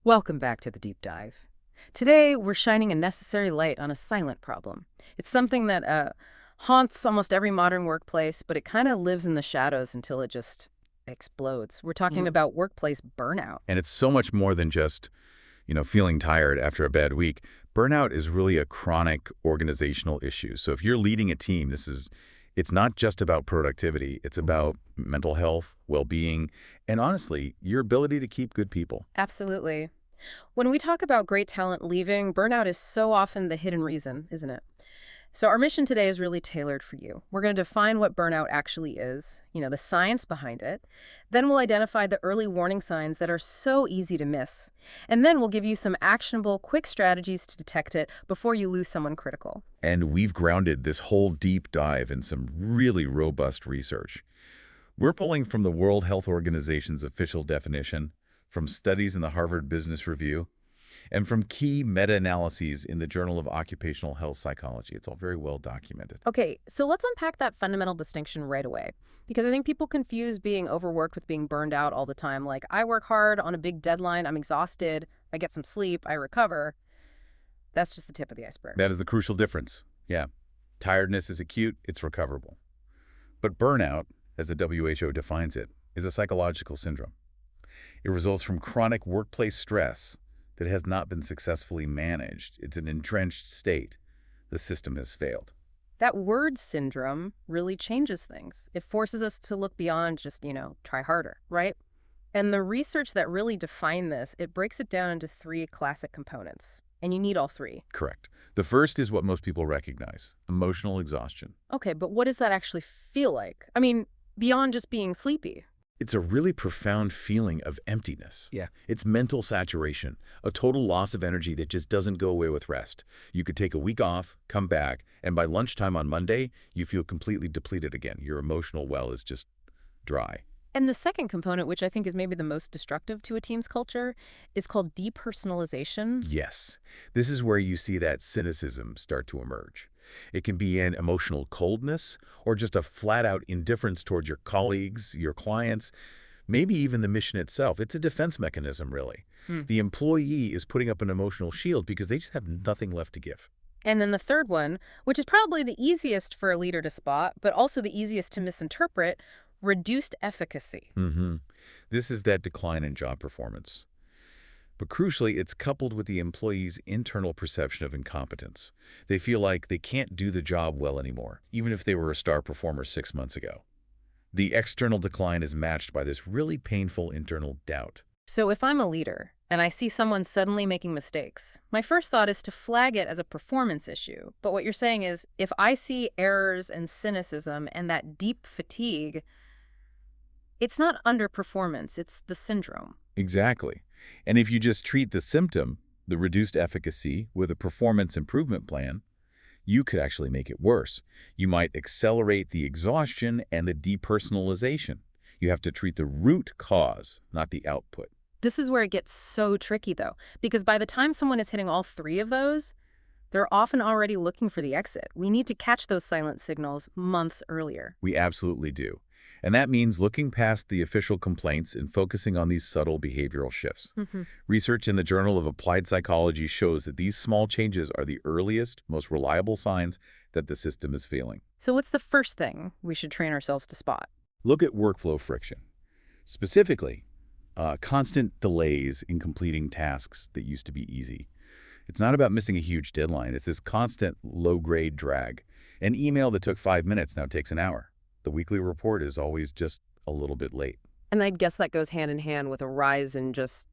Welcome back to the deep dive. Today, we're shining a necessary light on a silent problem. It's something that haunts almost every modern workplace, but it kind of lives in the shadows until it just explodes. We're talking about workplace burnout. And it's so much more than just, feeling tired after a bad week. Burnout is really a chronic organizational issue. So if you're leading a team, it's not just about productivity. It's about mental health, well-being, and honestly, your ability to keep good people. Absolutely. When we talk about great talent leaving, burnout is so often the hidden reason, isn't it? So our mission today is really tailored for you. We're going to define what burnout actually is, the science behind it. Then we'll identify the early warning signs that are so easy to miss. And then we'll give you some actionable, quick strategies to detect it before you lose someone critical. And we've grounded this whole deep dive in some really robust research. We're pulling from the World Health Organization's official definition, from studies in the Harvard Business Review, and from key meta-analyses in the Journal of Occupational Health Psychology. It's all very well documented. Okay, so let's unpack that fundamental distinction right away. Because I think people confuse being overworked with being burned out all the time. Like, I work hard on a big deadline, I'm exhausted, I get some sleep, I recover. That's just the tip of the iceberg. That is the crucial difference. Yeah. Tiredness is acute, it's recoverable. But burnout, as the WHO defines it, is a psychological syndrome. It results from chronic workplace stress that has not been successfully managed. It's an entrenched state. The system has failed. That word syndrome really changes things. It forces us to look beyond just, try harder, right? And the research that really define this, it breaks it down into three classic components. And you need all three. Correct. The first is what most people recognize, emotional exhaustion. Okay, but what does that actually feel like? I mean, beyond just being sleepy. It's a really profound feeling of emptiness. Yeah. It's mental saturation, a total loss of energy that just doesn't go away with rest. You could take a week off, come back, and by lunchtime on Monday, you feel completely depleted again. Your emotional well is just dry. And the second component, which I think is maybe the most destructive to a team's culture, is called depersonalization. Yes, this is where you see that cynicism start to emerge. It can be an emotional coldness or just a flat-out indifference toward your colleagues, your clients, maybe even the mission itself. It's a defense mechanism, really. The employee is putting up an emotional shield because they just have nothing left to give. And then the third one, which is probably the easiest for a leader to spot, but also the easiest to misinterpret, reduced efficacy. This is that decline in job performance. But crucially, it's coupled with the employee's internal perception of incompetence. They feel like they can't do the job well anymore, even if they were a star performer 6 months ago. The external decline is matched by this really painful internal doubt. So if I'm a leader and I see someone suddenly making mistakes, my first thought is to flag it as a performance issue. But what you're saying is, if I see errors and cynicism and that deep fatigue, it's not underperformance, it's the syndrome. Exactly. And if you just treat the symptom, the reduced efficacy, with a performance improvement plan, you could actually make it worse. You might accelerate the exhaustion and the depersonalization. You have to treat the root cause, not the output. This is where it gets so tricky, though, because by the time someone is hitting all three of those, they're often already looking for the exit. We need to catch those silent signals months earlier. We absolutely do. And that means looking past the official complaints and focusing on these subtle behavioral shifts. Research in the Journal of Applied Psychology shows that these small changes are the earliest, most reliable signs that the system is failing. So what's the first thing we should train ourselves to spot? Look at workflow friction. Specifically, constant delays in completing tasks that used to be easy. It's not about missing a huge deadline. It's this constant low-grade drag. An email that took 5 minutes now takes an hour. The weekly report is always just a little bit late. And I guess that goes hand in hand with a rise in just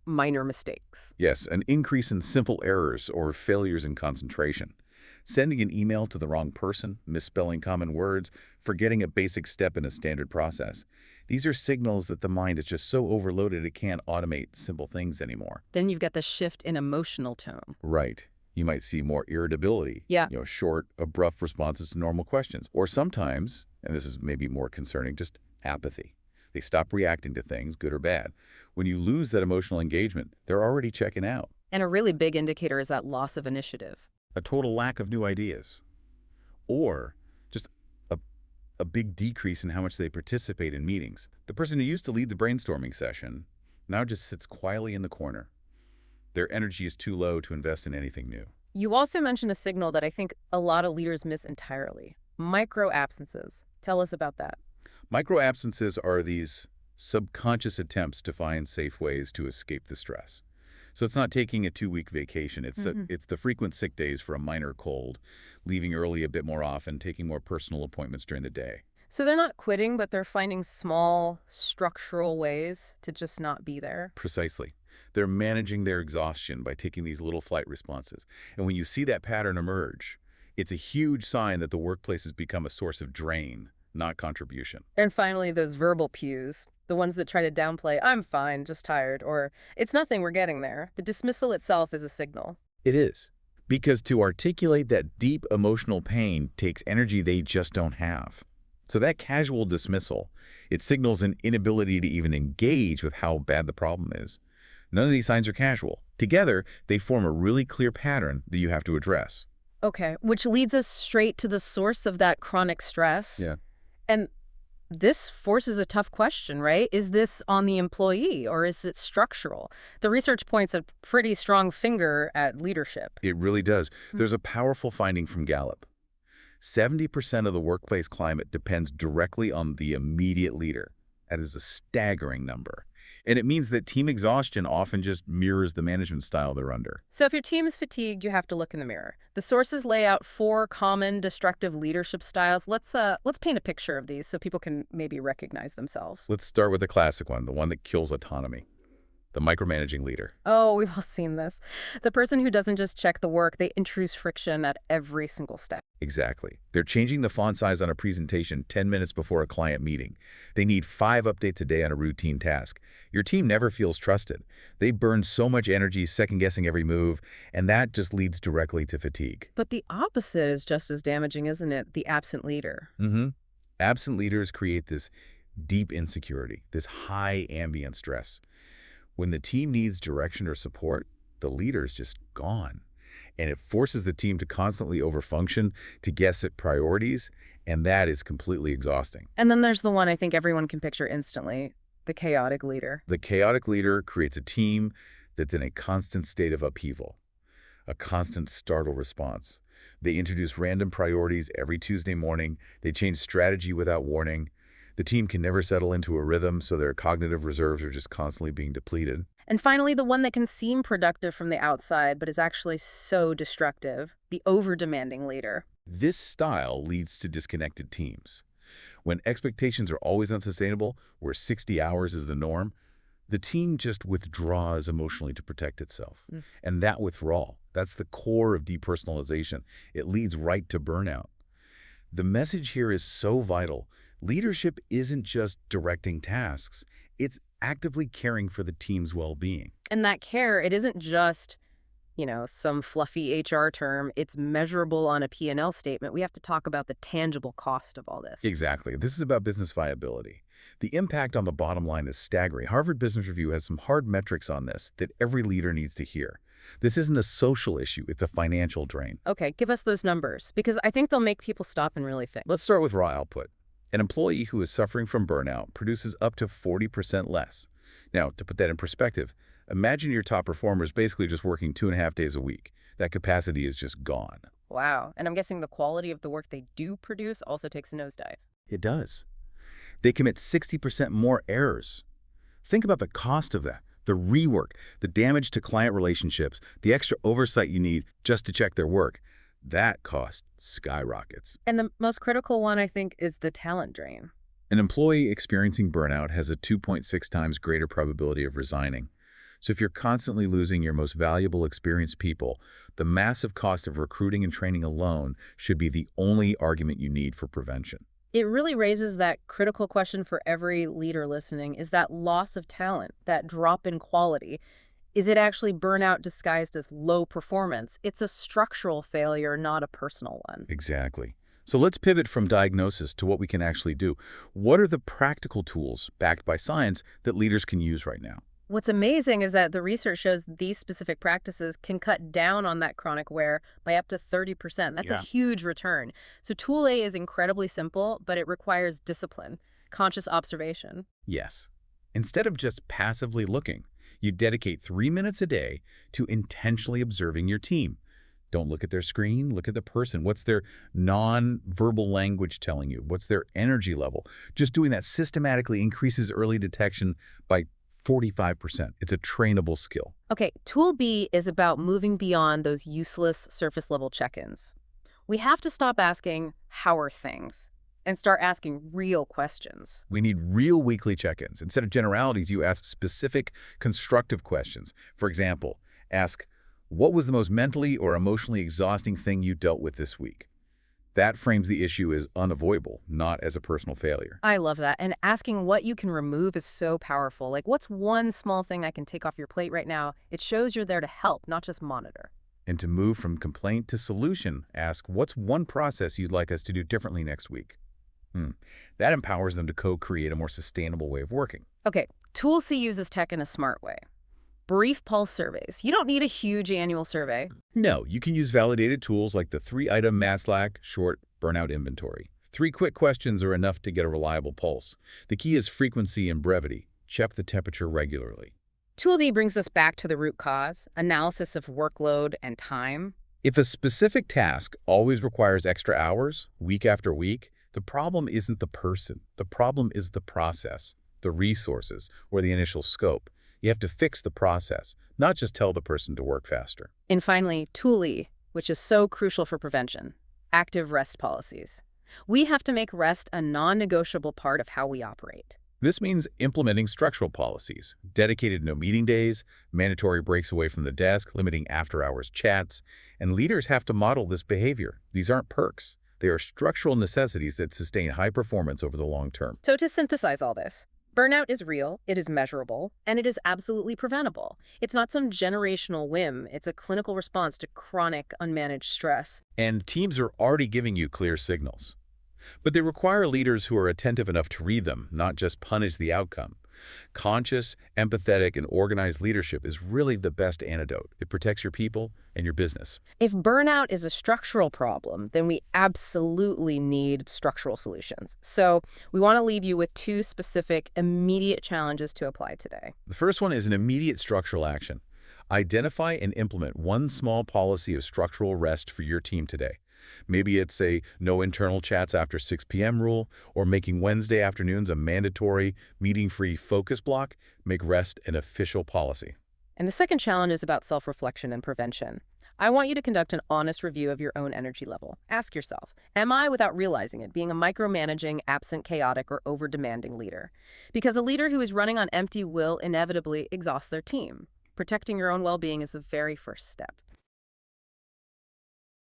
minor mistakes. Yes, an increase in simple errors or failures in concentration. Sending an email to the wrong person, misspelling common words, forgetting a basic step in a standard process. These are signals that the mind is just so overloaded it can't automate simple things anymore. Then you've got the shift in emotional tone. Right. You might see more irritability. Yeah. Short, abrupt responses to normal questions. Or sometimes, and this is maybe more concerning, just apathy. They stop reacting to things, good or bad. When you lose that emotional engagement, they're already checking out. And a really big indicator is that loss of initiative. A total lack of new ideas. Or just a big decrease in how much they participate in meetings. The person who used to lead the brainstorming session now just sits quietly in the corner. Their energy is too low to invest in anything new. You also mentioned a signal that I think a lot of leaders miss entirely. Micro absences. Tell us about that. Micro absences are these subconscious attempts to find safe ways to escape the stress. So it's not taking a 2-week vacation. It's the frequent sick days for a minor cold, leaving early a bit more often, taking more personal appointments during the day. So they're not quitting, but they're finding small, structural ways to just not be there. Precisely. They're managing their exhaustion by taking these little flight responses. And when you see that pattern emerge, it's a huge sign that the workplace has become a source of drain, not contribution. And finally, those verbal cues, the ones that try to downplay, I'm fine, just tired, or it's nothing, we're getting there. The dismissal itself is a signal. It is. Because to articulate that deep emotional pain takes energy they just don't have. So that casual dismissal, it signals an inability to even engage with how bad the problem is. None of these signs are casual. Together, they form a really clear pattern that you have to address. Okay, which leads us straight to the source of that chronic stress. Yeah. And this forces a tough question, right? Is this on the employee or is it structural? The research points a pretty strong finger at leadership. It really does. There's a powerful finding from Gallup. 70% of the workplace climate depends directly on the immediate leader. That is a staggering number. And it means that team exhaustion often just mirrors the management style they're under. So if your team is fatigued, you have to look in the mirror. The sources lay out 4 common destructive leadership styles. Let's paint a picture of these so people can maybe recognize themselves. Let's start with the classic one, the one that kills autonomy. The micromanaging leader. Oh, we've all seen this. The person who doesn't just check the work, they introduce friction at every single step. Exactly. They're changing the font size on a presentation 10 minutes before a client meeting. They need 5 updates a day on a routine task. Your team never feels trusted. They burn so much energy second-guessing every move, and that just leads directly to fatigue. But the opposite is just as damaging, isn't it? The absent leader. Absent leaders create this deep insecurity, this high ambient stress. When the team needs direction or support, the leader's just gone. And it forces the team to constantly overfunction, to guess at priorities, and that is completely exhausting. And then there's the one I think everyone can picture instantly, the chaotic leader. The chaotic leader creates a team that's in a constant state of upheaval, a constant startle response. They introduce random priorities every Tuesday morning. They change strategy without warning. The team can never settle into a rhythm, so their cognitive reserves are just constantly being depleted. And finally, the one that can seem productive from the outside, but is actually so destructive, the over-demanding leader. This style leads to disconnected teams. When expectations are always unsustainable, where 60 hours is the norm, the team just withdraws emotionally to protect itself. And that withdrawal, that's the core of depersonalization. It leads right to burnout. The message here is so vital. Leadership isn't just directing tasks. It's actively caring for the team's well-being. And that care, it isn't just, some fluffy HR term. It's measurable on a P&L statement. We have to talk about the tangible cost of all this. Exactly. This is about business viability. The impact on the bottom line is staggering. Harvard Business Review has some hard metrics on this that every leader needs to hear. This isn't a social issue. It's a financial drain. Okay, give us those numbers, because I think they'll make people stop and really think. Let's start with raw output. An employee who is suffering from burnout produces up to 40% less. Now, to put that in perspective, imagine your top performers basically just working 2.5 days a week. That capacity is just gone. Wow. And I'm guessing the quality of the work they do produce also takes a nosedive. It does. They commit 60% more errors. Think about the cost of that. The rework, the damage to client relationships, the extra oversight you need just to check their work. That cost skyrockets. And the most critical one, I think, is the talent drain. An employee experiencing burnout has a 2.6 times greater probability of resigning. So if you're constantly losing your most valuable, experienced people, the massive cost of recruiting and training alone should be the only argument you need for prevention. It really raises that critical question for every leader listening. Is that loss of talent, that drop in quality, is it actually burnout disguised as low performance? It's a structural failure, not a personal one. Exactly. So let's pivot from diagnosis to what we can actually do. What are the practical tools backed by science that leaders can use right now? What's amazing is that the research shows these specific practices can cut down on that chronic wear by up to 30%. That's a huge return. So tool A is incredibly simple, but it requires discipline, conscious observation. Yes. Instead of just passively looking, You dedicate 3 minutes a day to intentionally observing your team. Don't look at their screen, look at the person. What's their non-verbal language telling you? What's their energy level? Just doing that systematically increases early detection by 45%. It's a trainable skill. Okay, tool B is about moving beyond those useless surface-level check-ins. We have to stop asking, how are things? And start asking real questions. We need real weekly check-ins. Instead of generalities, you ask specific, constructive questions. For example, ask, what was the most mentally or emotionally exhausting thing you dealt with this week? That frames the issue as unavoidable, not as a personal failure. I love that. And asking what you can remove is so powerful. Like, what's one small thing I can take off your plate right now? It shows you're there to help, not just monitor. And to move from complaint to solution, ask, what's one process you'd like us to do differently next week? That empowers them to co-create a more sustainable way of working. Okay, tool C uses tech in a smart way. Brief pulse surveys. You don't need a huge annual survey. No, you can use validated tools like the 3-item MASLAC short burnout inventory. 3 quick questions are enough to get a reliable pulse. The key is frequency and brevity. Check the temperature regularly. Tool D brings us back to the root cause, analysis of workload and time. If a specific task always requires extra hours, week after week, the problem isn't the person. The problem is the process, the resources, or the initial scope. You have to fix the process, not just tell the person to work faster. And finally, tool E, which is so crucial for prevention, active rest policies. We have to make rest a non-negotiable part of how we operate. This means implementing structural policies, dedicated no meeting days, mandatory breaks away from the desk, limiting after-hours chats, and leaders have to model this behavior. These aren't perks. They are structural necessities that sustain high performance over the long term. So to synthesize all this, burnout is real, it is measurable, and it is absolutely preventable. It's not some generational whim. It's a clinical response to chronic, unmanaged stress. And teams are already giving you clear signals. But they require leaders who are attentive enough to read them, not just punish the outcome. Conscious, empathetic, and organized leadership is really the best antidote. It protects your people and your business. If burnout is a structural problem, then we absolutely need structural solutions. So we want to leave you with 2 specific, immediate challenges to apply today. The first one is an immediate structural action. Identify and implement one small policy of structural rest for your team today. Maybe it's a no internal chats after 6 p.m. rule, or making Wednesday afternoons a mandatory, meeting-free focus block. Make rest an official policy. And the second challenge is about self-reflection and prevention. I want you to conduct an honest review of your own energy level. Ask yourself, am I, without realizing it, being a micromanaging, absent, chaotic, or over-demanding leader? Because a leader who is running on empty will inevitably exhaust their team. Protecting your own well-being is the very first step.